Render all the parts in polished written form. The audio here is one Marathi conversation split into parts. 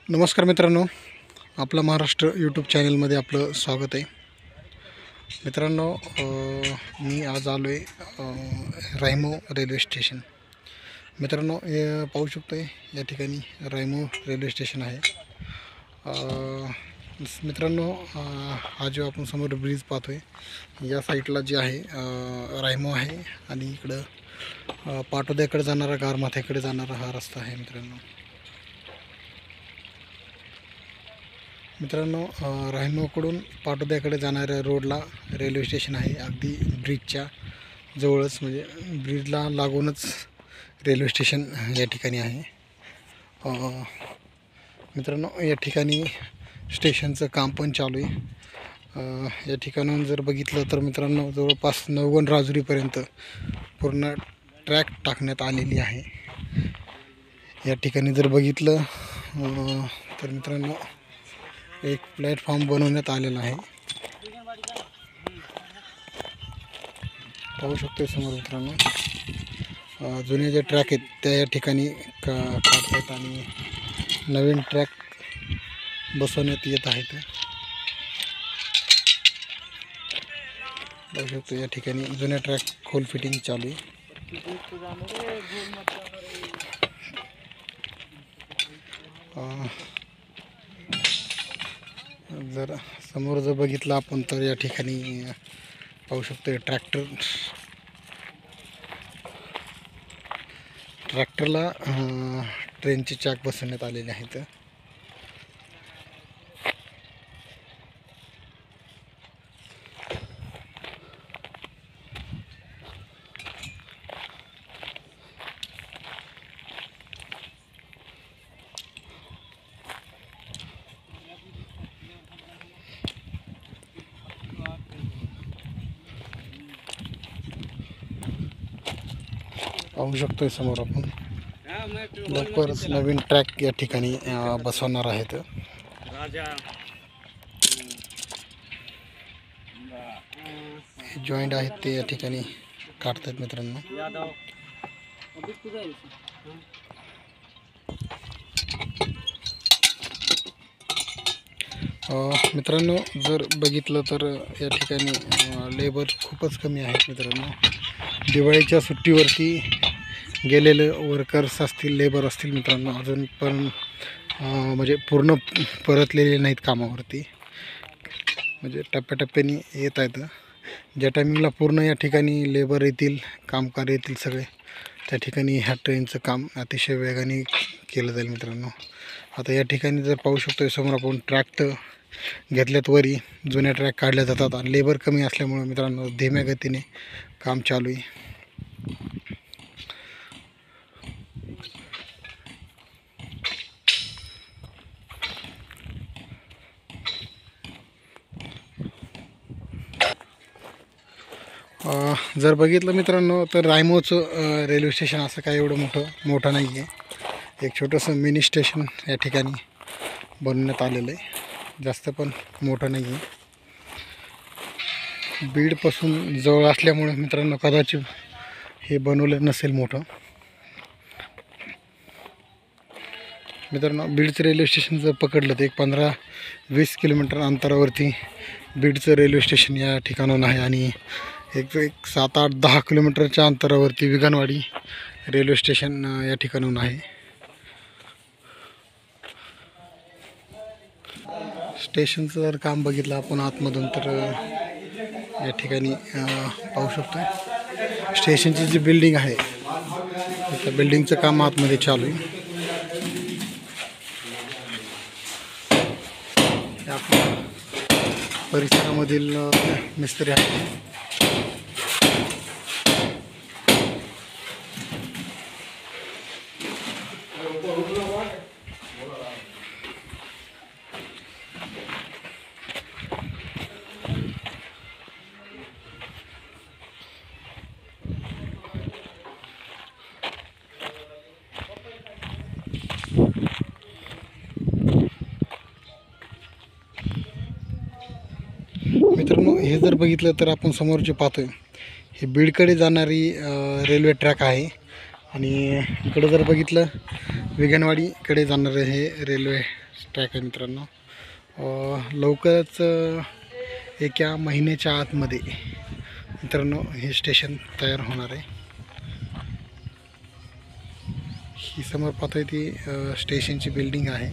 नमस्कार मित्रांनो, आपला महाराष्ट्र यूट्यूब चॅनलमध्ये आपलं स्वागत आहे. मित्रांनो, मी आज आलो आहे रायमो रेल्वे स्टेशन. मित्रांनो, हे पाहू शकतो आहे या ठिकाणी रायमो रेल्वे स्टेशन आहे. मित्रांनो, हा जो आपण समोर ब्रिज पाहतो आहे या साईडला जे आहे रायमो आहे आणि इकडं पाटोद्याकडे जाणारा गारमाथ्याकडे जाणारा हा रस्ता आहे. मित्रांनो, रायमोकडून पाटोद्याकडे जाणाऱ्या रोडला रेल्वे स्टेशन आहे. अगदी ब्रिजच्या जवळच, म्हणजे ब्रिजला लागूनच रेल्वे स्टेशन या ठिकाणी आहे. मित्रांनो, या ठिकाणी स्टेशनचं काम पण चालू आहे. या ठिकाणाहून जर बघितलं तर मित्रांनो, जवळपास नवगण राजुरीपर्यंत पूर्ण ट्रॅक टाकण्यात आलेली आहे. या ठिकाणी जर बघितलं तर मित्रांनो, एक प्लॅटफॉर्म बनवण्यात आलेला आहे. पाहू शकतो समोर मित्रांनो, जुने जे ट्रॅक आहेत त्या या ठिकाणी काढतात आणि नवीन ट्रॅक बसवण्यात येत आहेत. पाहू शकतो या ठिकाणी जुन्या ट्रॅक खोल फिटिंग चालू आहे. जर समोर जर बघितलं आपण तर या ठिकाणी पाहू शकतो ट्रॅक्टरला ट्रेनचे चाक बसवण्यात आलेले आहेत. पाहू शकतोय समोर आपण लवकरच नवीन ट्रॅक या ठिकाणी बसवणार आहेत. जॉईंट आहेत ते या ठिकाणी काढतात. मित्रांनो, मित्रांनो जर बघितलं तर या ठिकाणी लेबर खूपच कमी आहेत. मित्रांनो, दिवाळीच्या सुट्टीवरती गेलेले वर्कर्स असतील, लेबर असतील मित्रांनो, अजून पण म्हणजे पूर्ण परतलेले नाहीत कामावरती. म्हणजे टप्प्याटप्प्याने येत आहेत. ज्या टायमिंगला पूर्ण या ठिकाणी लेबर येतील, कामगार येतील सगळे, त्या ठिकाणी ह्या ट्रेनचं काम अतिशय वेगाने केलं जाईल. मित्रांनो, आता या ठिकाणी जर पाहू शकतो समोर आपण ट्रॅक तर घेतल्यात वरी, जुन्या ट्रॅक काढल्या जातात आणि लेबर कमी असल्यामुळे मित्रांनो धीम्या गतीने काम चालू आहे. जर बघितलं मित्रांनो तर रायमोचं रेल्वे स्टेशन असं काय एवढं मोठं नाही आहे. एक छोटंसं मिनी स्टेशन या ठिकाणी बनवण्यात आलेलं आहे. जास्त पण मोठं नाही आहे. बीडपासून जवळ असल्यामुळे मित्रांनो कदाचित हे बनवलं नसेल मोठं. मित्रांनो, बीडचं रेल्वे स्टेशन जर पकडलं तर एक 15-20 किलोमीटर अंतरावरती बीडचं रेल्वे स्टेशन या ठिकाणाहून आहे आणि एक 7-8-10 किलोमीटरच्या अंतरावरती विगनवाडी रेल्वे स्टेशन या ठिकाणाहून आहे. स्टेशनचं जर काम बघितलं आपण आतमधून तर या ठिकाणी पाहू शकतो स्टेशनची जी बिल्डिंग आहे त्या बिल्डिंगचं काम आतमध्ये चालू आहे. आपल्या परिसरामधील मिस्त्री आहे. मित्रांनो, हे जर बघितलं तर आपण समोर जे पाहतोय हे बीडकडे जाणारी रेल्वे ट्रॅक आहे आणि इकडे जर बघितलं विगनवाडीकडे जाणारे हे रेल्वे ट्रॅक आहे मित्रांनो. लवकरच एका महिन्याच्या आतमध्ये मित्रांनो हे स्टेशन तयार होणार आहे. ही समोर पाहतोय ती स्टेशनची बिल्डिंग आहे.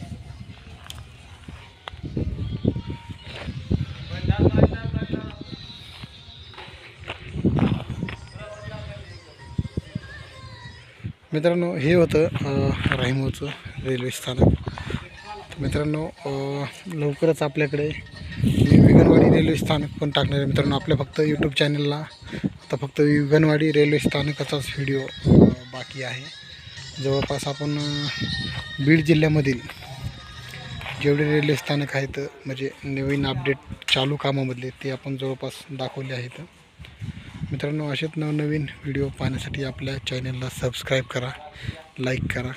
मित्रांनो हे होतं राहिमोचं रेल्वे स्थानक. मित्रांनो लवकरच आपल्याकडे विगनवाडी रेल्वे स्थानक पण टाकणार आहे मित्रांनो. आपल्या फक्त यूट्यूब चॅनलला आता फक्त विगनवाडी रेल्वे स्थानकाचाच व्हिडिओ बाकी आहे. जवळपास आपण बीड जिल्ह्यामधील जेवढे रेल्वे स्थानक आहेत म्हणजे नवीन अपडेट चालू कामामधले ते आपण जवळपास दाखवले आहेत. मित्रांनो असेच नवनवीन व्हिडिओ पाहण्यासाठी आपल्या चॅनलला सबस्क्राईब करा, लाईक करा.